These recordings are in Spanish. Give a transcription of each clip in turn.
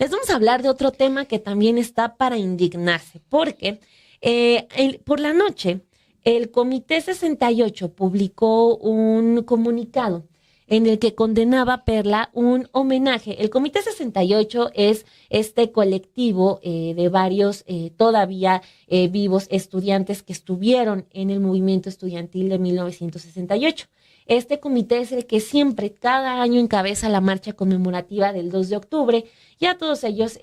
les vamos a hablar de otro tema que también está para indignarse, porque por la noche el Comité 68 publicó un comunicado en el que condenaba a Perla un homenaje. El Comité 68 es este colectivo de varios todavía vivos estudiantes que estuvieron en el movimiento estudiantil de 1968. Este comité es el que siempre, cada año, encabeza la marcha conmemorativa del 2 de octubre, ya todos ellos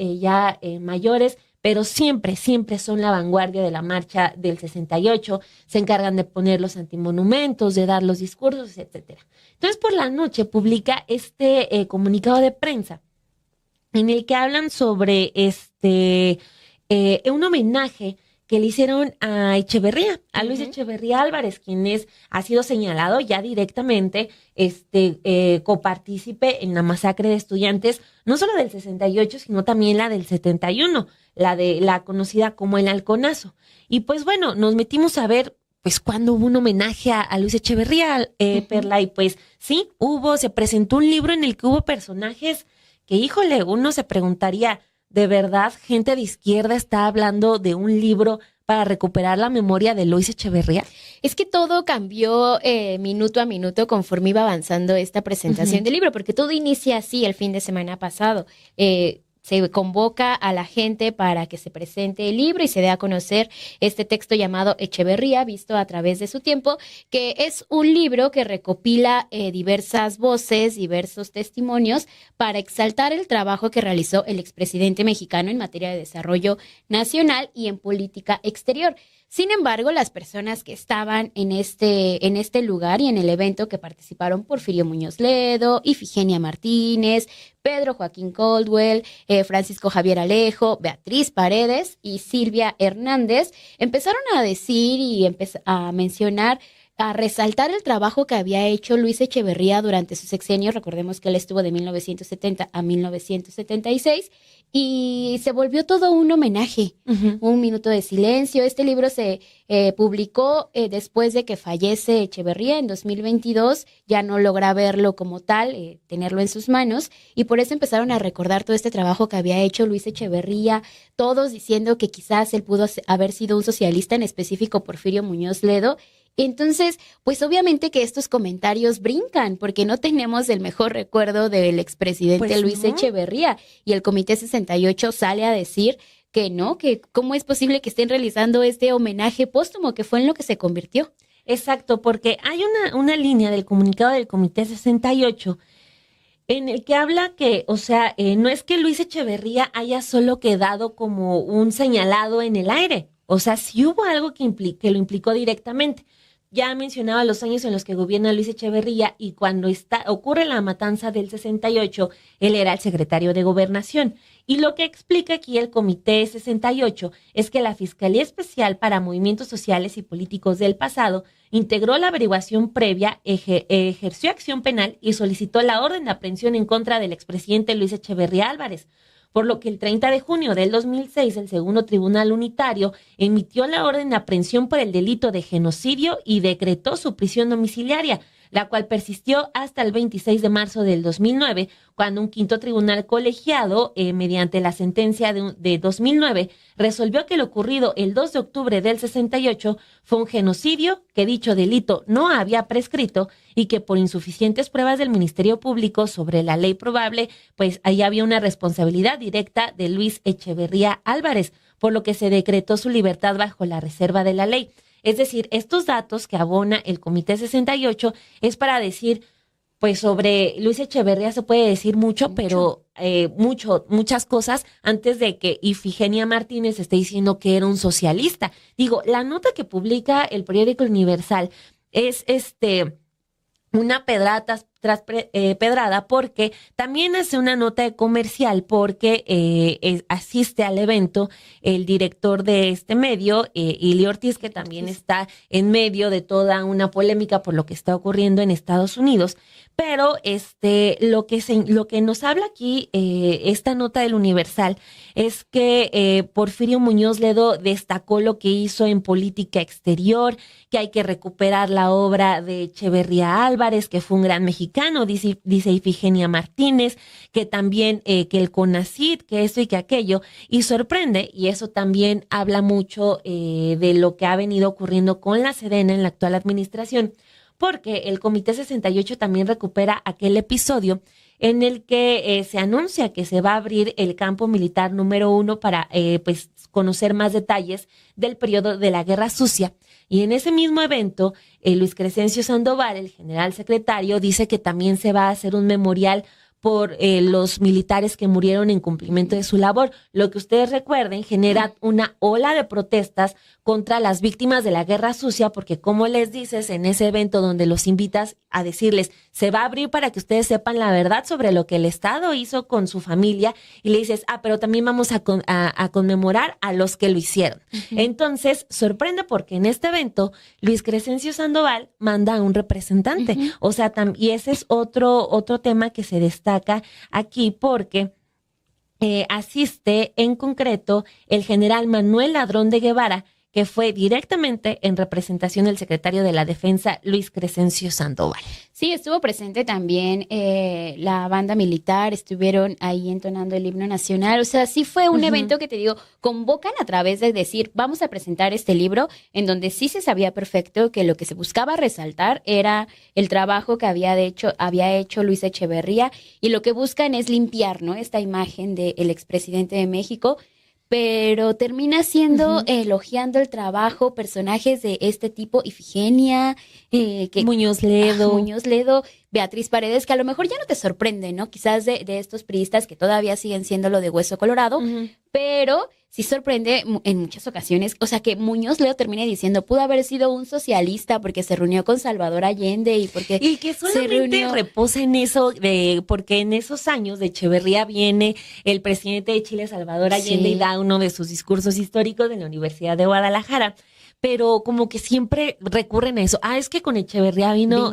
mayores, pero siempre, siempre son la vanguardia de la marcha del 68, se encargan de poner los antimonumentos, de dar los discursos, etcétera. Entonces, por la noche publica este comunicado de prensa en el que hablan sobre un homenaje que le hicieron a Echeverría, a Luis Echeverría Álvarez, quien ha sido señalado ya directamente copartícipe en la masacre de estudiantes, no solo del 68, sino también la del 71, la conocida como el Halconazo. Y pues bueno, nos metimos a ver pues cuándo hubo un homenaje a Luis Echeverría, Perla, y pues sí, se presentó un libro en el que hubo personajes que, híjole, uno se preguntaría, ¿de verdad gente de izquierda está hablando de un libro para recuperar la memoria de Luis Echeverría? Es que todo cambió minuto a minuto conforme iba avanzando esta presentación del libro, porque todo inicia así el fin de semana pasado. Se convoca a la gente para que se presente el libro y se dé a conocer este texto llamado Echeverría, visto a través de su tiempo, que es un libro que recopila diversas voces, diversos testimonios para exaltar el trabajo que realizó el expresidente mexicano en materia de desarrollo nacional y en política exterior. Sin embargo, las personas que estaban en este lugar y en el evento que participaron: Porfirio Muñoz Ledo, Ifigenia Martínez, Pedro Joaquín Caldwell, Francisco Javier Alejo, Beatriz Paredes y Silvia Hernández, empezaron a decir y a mencionar, a resaltar el trabajo que había hecho Luis Echeverría durante su sexenio. Recordemos que él estuvo de 1970 a 1976 y se volvió todo un homenaje, un minuto de silencio. Este libro se publicó después de que fallece Echeverría en 2022, ya no logra verlo como tal, tenerlo en sus manos, y por eso empezaron a recordar todo este trabajo que había hecho Luis Echeverría, todos diciendo que quizás él pudo haber sido un socialista, en específico Porfirio Muñoz Ledo. Entonces, pues obviamente que estos comentarios brincan, porque no tenemos el mejor recuerdo del expresidente Pues Luis no. Echeverría, y el Comité 68 sale a decir que no, que cómo es posible que estén realizando este homenaje póstumo, que fue en lo que se convirtió. Exacto, porque hay una línea del comunicado del Comité 68 en el que habla que, o sea, no es que Luis Echeverría haya solo quedado como un señalado en el aire, o sea, sí hubo algo que lo implicó directamente. Ya mencionaba los años en los que gobierna Luis Echeverría, y cuando ocurre la matanza del 68, él era el secretario de Gobernación. Y lo que explica aquí el Comité 68 es que la Fiscalía Especial para Movimientos Sociales y Políticos del pasado integró la averiguación previa, ejerció acción penal y solicitó la orden de aprehensión en contra del expresidente Luis Echeverría Álvarez, por lo que el 30 de junio del 2006 el Segundo Tribunal Unitario emitió la orden de aprehensión por el delito de genocidio y decretó su prisión domiciliaria, la cual persistió hasta el 26 de marzo del 2009, cuando un quinto tribunal colegiado, mediante la sentencia de 2009, resolvió que lo ocurrido el 2 de octubre del 68 fue un genocidio, que dicho delito no había prescrito y que por insuficientes pruebas del Ministerio Público sobre la ley probable, pues ahí había una responsabilidad directa de Luis Echeverría Álvarez, por lo que se decretó su libertad bajo la reserva de la ley. Es decir, estos datos que abona el Comité 68 es para decir, pues sobre Luis Echeverría se puede decir mucho, pero muchas cosas antes de que Ifigenia Martínez esté diciendo que era un socialista. Digo, la nota que publica el periódico Universal es una pedrada tras pedrada, porque también hace una nota de comercial, porque asiste al evento el director de este medio, Ili Ortiz, que también está en medio de toda una polémica por lo que está ocurriendo en Estados Unidos. Pero lo que nos habla aquí, esta nota del Universal, es que Porfirio Muñoz Ledo destacó lo que hizo en política exterior, que hay que recuperar la obra de Echeverría Álvarez, que fue un gran mexicano, dice Ifigenia Martínez, que también que el CONACYT, que esto y que aquello, y sorprende, y eso también habla mucho de lo que ha venido ocurriendo con la Sedena en la actual administración, porque el Comité 68 también recupera aquel episodio en el que se anuncia que se va a abrir el campo militar número 1 para pues conocer más detalles del periodo de la Guerra Sucia. Y en ese mismo evento, Luis Crescencio Sandoval, el general secretario, dice que también se va a hacer un memorial por los militares que murieron en cumplimiento de su labor. Lo que ustedes recuerden genera una ola de protestas contra las víctimas de la Guerra Sucia, porque como les dices, en ese evento donde los invitas a decirles, se va a abrir para que ustedes sepan la verdad sobre lo que el Estado hizo con su familia, y le dices, pero también vamos a conmemorar a los que lo hicieron. Uh-huh. Entonces, sorprende porque en este evento, Luis Crescencio Sandoval manda a un representante. Uh-huh. O sea, y ese es otro tema que se destaca aquí porque asiste en concreto el general Manuel Ladrón de Guevara, que fue directamente en representación del secretario de la Defensa, Luis Crescencio Sandoval. Sí, estuvo presente también la banda militar, estuvieron ahí entonando el himno nacional. O sea, sí fue un evento que te digo, convocan a través de decir, vamos a presentar este libro, en donde sí se sabía perfecto que lo que se buscaba resaltar era el trabajo que había hecho Luis Echeverría, y lo que buscan es limpiar, ¿no?, esta imagen del expresidente de México, pero termina siendo elogiando el trabajo, personajes de este tipo, Ifigenia, Muñoz Ledo, Beatriz Paredes, que a lo mejor ya no te sorprende, ¿no? Quizás de estos priistas que todavía siguen siendo lo de hueso colorado, pero sí sorprende en muchas ocasiones, o sea, que Muñoz Ledo termine diciendo, pudo haber sido un socialista porque se reunió con Salvador Allende y que solamente reposa en eso, porque en esos años de Echeverría viene el presidente de Chile, Salvador Allende, y da uno de sus discursos históricos en la Universidad de Guadalajara. Pero como que siempre recurren a eso. Es que con Echeverría vino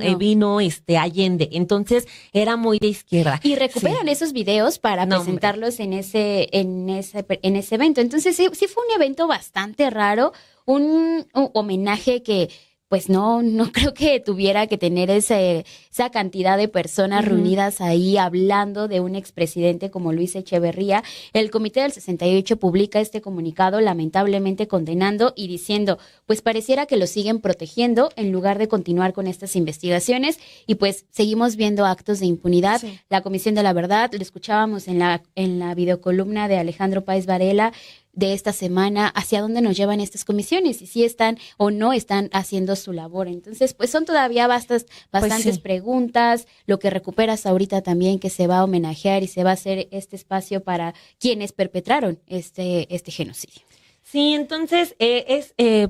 Allende, entonces era muy de izquierda. Y recuperan esos videos para presentarlos en ese evento. Entonces sí fue un evento bastante raro, un homenaje que pues no creo que tuviera que tener esa cantidad de personas reunidas ahí hablando de un expresidente como Luis Echeverría. El Comité del 68 publica este comunicado lamentablemente condenando y diciendo, pues pareciera que lo siguen protegiendo en lugar de continuar con estas investigaciones, y pues seguimos viendo actos de impunidad. Sí. La Comisión de la Verdad, lo escuchábamos en la videocolumna de Alejandro Páez Varela de esta semana, hacia dónde nos llevan estas comisiones y si están o no están haciendo su labor. Entonces, pues son todavía bastantes preguntas. Lo que recuperas ahorita también, que se va a homenajear y se va a hacer este espacio para quienes perpetraron este genocidio. Sí, entonces,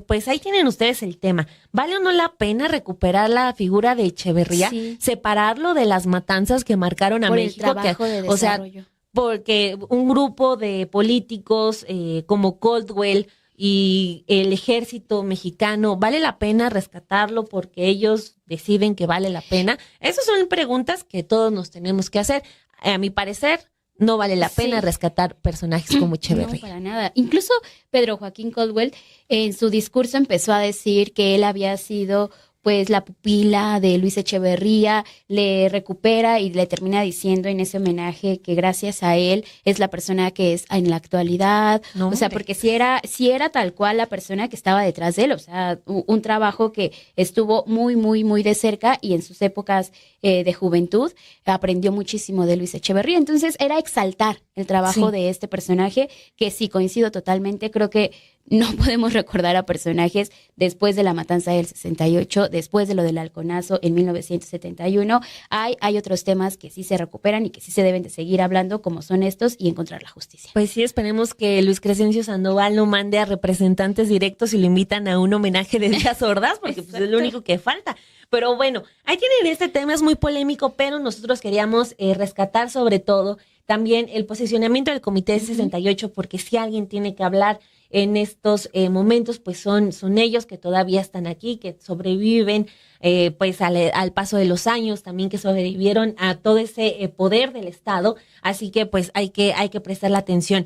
pues ahí tienen ustedes el tema. ¿Vale o no la pena recuperar la figura de Echeverría? Sí. Separarlo de las matanzas que marcaron a México. El trabajo de desarrollo. Porque un grupo de políticos como Caldwell y el ejército mexicano, ¿vale la pena rescatarlo porque ellos deciden que vale la pena? Esas son preguntas que todos nos tenemos que hacer. A mi parecer, no vale la pena rescatar personajes como Echeverría. No, para nada. Incluso Pedro Joaquín Caldwell en su discurso empezó a decir que él había sido pues la pupila de Luis Echeverría, le recupera y le termina diciendo en ese homenaje que gracias a él es la persona que es en la actualidad. No, o sea, porque si era tal cual la persona que estaba detrás de él, o sea, un trabajo que estuvo muy, muy, muy de cerca, y en sus épocas de juventud aprendió muchísimo de Luis Echeverría. Entonces era exaltar el trabajo de este personaje, que sí, coincido totalmente, creo que no podemos recordar a personajes después de la matanza del 68, después de lo del halconazo en 1971. Hay otros temas que sí se recuperan y que sí se deben de seguir hablando, como son estos, y encontrar la justicia. Pues sí, esperemos que Luis Crescencio Sandoval no mande a representantes directos y lo invitan a un homenaje de Días Ordaz, porque pues es lo único que falta. Pero bueno, ahí tienen este tema, es muy polémico, pero nosotros queríamos rescatar sobre todo también el posicionamiento del Comité 68, porque si alguien tiene que hablar en estos momentos, pues son ellos que todavía están aquí, que sobreviven pues al paso de los años, también que sobrevivieron a todo ese poder del Estado. Así que pues hay que prestar la atención.